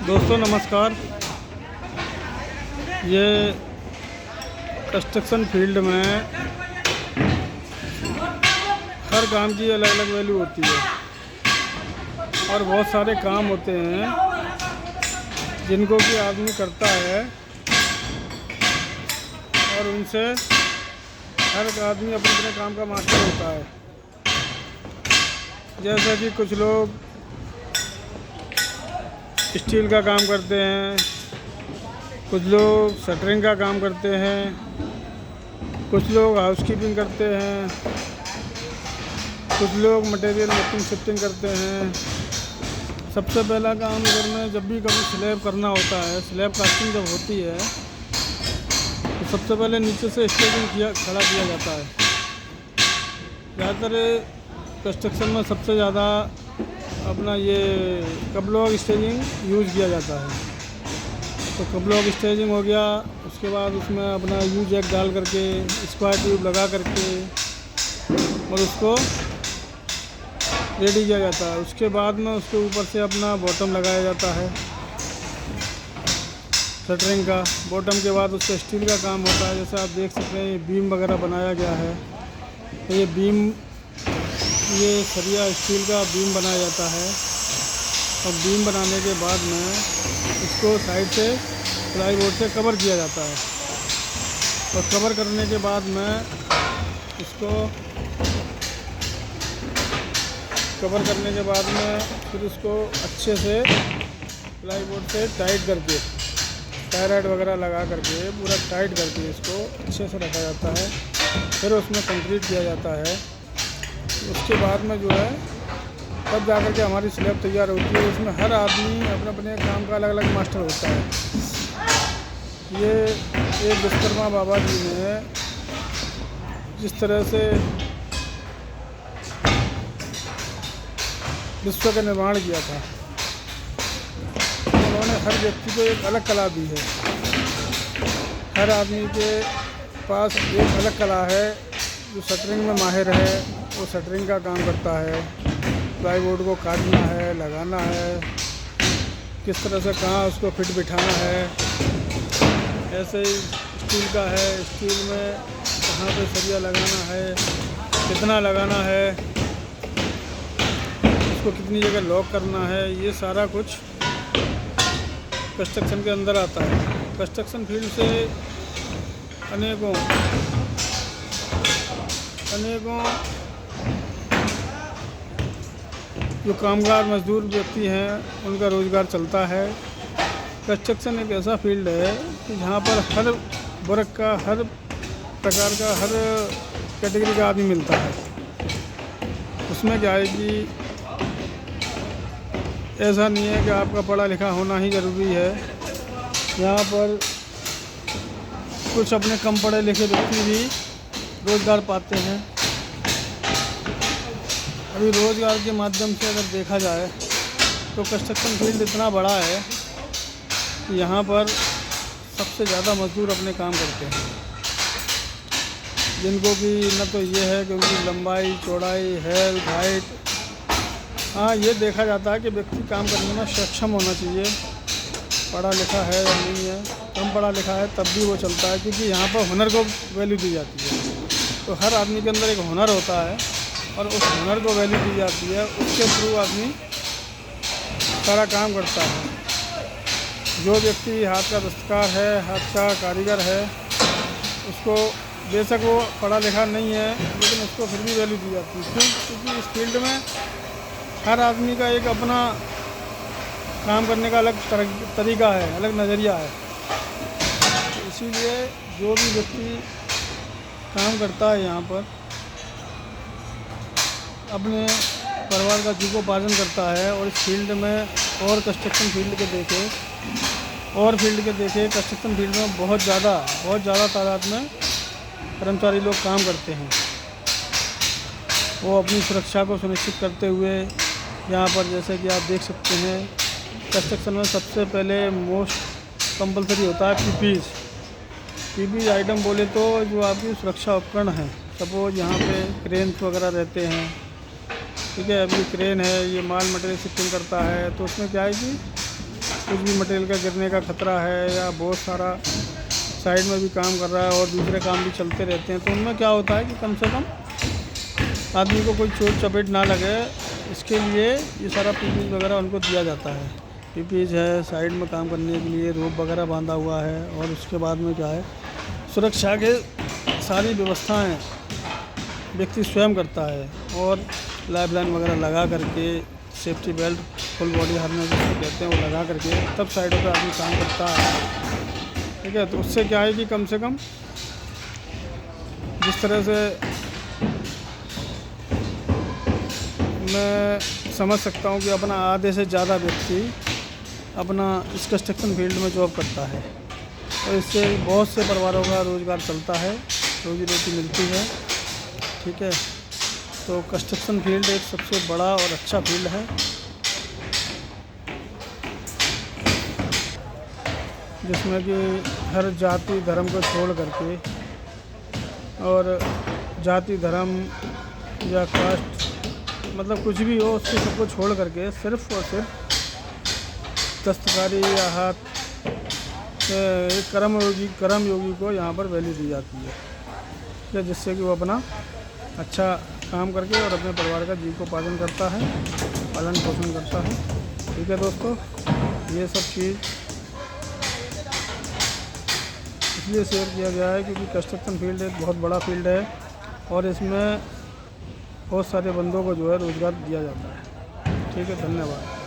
दोस्तों नमस्कार। ये कंस्ट्रक्शन फील्ड में हर काम की अलग अलग वैल्यू होती है और बहुत सारे काम होते हैं जिनको कि आदमी करता है और उनसे हर आदमी अपने अपने काम का मास्टर होता है। जैसे कि कुछ लोग स्टील का काम करते हैं, कुछ लोग शटरिंग का काम करते हैं, कुछ लोग हाउसकीपिंग करते हैं, कुछ लोग मटेरियल मेकिंग शिफ्टिंग करते हैं। सबसे पहला काम इधर में जब भी कभी स्लैब करना होता है, स्लैब कास्टिंग जब होती है तो सबसे पहले नीचे से स्टेजिंग खड़ा किया जाता है। ज़्यादातर कंस्ट्रक्शन में सबसे ज़्यादा अपना ये कपलॉक स्टेजिंग यूज़ किया जाता है। तो कपलॉक स्टेजिंग हो गया, उसके बाद उसमें अपना यू जैक डाल करके स्क्वायर ट्यूब लगा करके और उसको रेडी किया जाता है। उसके बाद में उसके ऊपर से अपना बॉटम लगाया जाता है शटरिंग का। बॉटम के बाद उसका स्टील का काम होता है। जैसे आप देख सकते हैं ये बीम वगैरह बनाया गया है। तो ये बीम, ये सरिया स्टील का बीम बनाया जाता है और बीम बनाने के बाद में इसको साइड से प्लाईवुड से कवर किया जाता है और कवर करने के बाद में इसको कवर करने के बाद में फिर इसको अच्छे से प्लाईवुड से टाइट करके टायराइड वगैरह लगा करके पूरा टाइट करके इसको अच्छे से रखा जाता है। फिर उसमें कंक्रीट किया जाता है। उसके बाद में जो है तब जाकर के हमारी स्लैब तैयार होती है। इसमें हर आदमी अपने अपने काम का अलग अलग मास्टर होता है। ये एक विश्वकर्मा बाबा जी ने जिस तरह से विश्व का निर्माण किया था, उन्होंने हर व्यक्ति को एक अलग कला दी है। हर आदमी के पास एक अलग कला है। जो शटरिंग में माहिर है वो शटरिंग का काम करता है, प्लाईवुड को काटना है, लगाना है, किस तरह से कहाँ उसको फिट बिठाना है। ऐसे ही स्टील का है, स्टील में कहाँ पे सरिया लगाना है, कितना लगाना है, उसको कितनी जगह लॉक करना है, ये सारा कुछ कंस्ट्रक्शन के अंदर आता है। कंस्ट्रक्शन फील्ड से अनेकों जो कामगार मजदूर व्यक्ति हैं उनका रोज़गार चलता है। कंस्ट्रक्शन एक ऐसा फील्ड है कि जहाँ पर हर वर्ग का, हर प्रकार का, हर कैटेगरी का आदमी मिलता है। उसमें क्या है कि ऐसा नहीं है कि आपका पढ़ा लिखा होना ही ज़रूरी है। यहाँ पर कुछ अपने कम पढ़े लिखे व्यक्ति भी रोज़गार पाते हैं। अभी रोज़गार के माध्यम से अगर देखा जाए तो कंस्ट्रक्शन फील्ड इतना बड़ा है कि यहाँ पर सबसे ज़्यादा मज़दूर अपने काम करते हैं, जिनको कि न तो ये है कि उनकी लंबाई, चौड़ाई, हेल्थ, हाइट। हाँ, ये देखा जाता है कि व्यक्ति काम करने में सक्षम होना चाहिए, पढ़ा लिखा है या नहीं है। कम पढ़ा लिखा है तब भी वो चलता है, क्योंकि यहाँ पर हुनर को वैल्यू दी जाती है। तो हर आदमी के अंदर एक हुनर होता है और उस हुनर को वैल्यू दी जाती है। उसके थ्रू आदमी सारा काम करता है। जो व्यक्ति हाथ का दस्तकार है, हाथ का कारीगर है, उसको बेशक वो पढ़ा लिखा नहीं है लेकिन उसको फिर भी वैल्यू दी जाती है। क्यों? क्योंकि इस फील्ड में हर आदमी का एक अपना काम करने का अलग तरीका है, अलग नज़रिया है। तो इसीलिए जो भी व्यक्ति काम करता है यहाँ पर अपने परिवार का जीवकोपार्जन करता है। और इस फील्ड में और कंस्ट्रक्शन फील्ड के देखे कंस्ट्रक्शन फील्ड में बहुत ज़्यादा तादाद में कर्मचारी लोग काम करते हैं। वो अपनी सुरक्षा को सुनिश्चित करते हुए यहाँ पर, जैसे कि आप देख सकते हैं, कंस्ट्रक्शन में सबसे पहले मोस्ट कंपलसरी होता है पीपीई आइटम बोले तो जो आपकी सुरक्षा उपकरण हैं। सपोज यहाँ पे क्रेन्स वगैरह रहते हैं, ठीक है। अभी क्रेन है, ये माल मटेरियल शिफ्टिंग करता है, तो उसमें क्या है कि कुछ भी मटेरियल का गिरने का खतरा है या बहुत सारा साइड में भी काम कर रहा है और दूसरे काम भी चलते रहते हैं, तो उनमें क्या होता है कि कम से कम आदमी को कोई चोट चपेट ना लगे, इसके लिए ये सारा पीपीज वगैरह उनको दिया जाता है। पीपीज है, साइड में काम करने के लिए रोप वगैरह बांधा हुआ है, और उसके बाद में क्या है, सुरक्षा के सारी व्यवस्थाएं व्यक्ति स्वयं करता है, और लाइफ लाइन वगैरह लगा करके, safety belt, full body harness जिसको कहते हैं वो लगा करके तब साइडों पर आदमी काम करता है। ठीक है, तो उससे क्या है कि कम से कम जिस तरह से मैं समझ सकता हूँ कि अपना आधे से ज़्यादा व्यक्ति अपना इस कंस्ट्रक्शन फील्ड में जॉब करता है, और इससे बहुत से परिवारों का रोज़गार चलता है, रोजी रोटी मिलती है। ठीक है, तो कंस्ट्रक्शन फील्ड एक सबसे बड़ा और अच्छा फील्ड है, जिसमें कि हर जाति धर्म को छोड़ करके, और जाति धर्म या कास्ट मतलब कुछ भी हो उसको सबको छोड़ करके सिर्फ़ और सिर्फ दस्तकारी या हाथ कर्म योगी को यहाँ पर वैल्यू दी जाती है, जिससे कि वो अपना अच्छा काम करके और अपने परिवार का जीविकोपार्जन करता है, पालन पोषण करता है। ठीक है दोस्तों, ये सब चीज़ इसलिए शेयर किया गया है क्योंकि कंस्ट्रक्शन फील्ड एक बहुत बड़ा फील्ड है, और इसमें बहुत सारे बंदों को जो है रोज़गार दिया जाता है। ठीक है, धन्यवाद।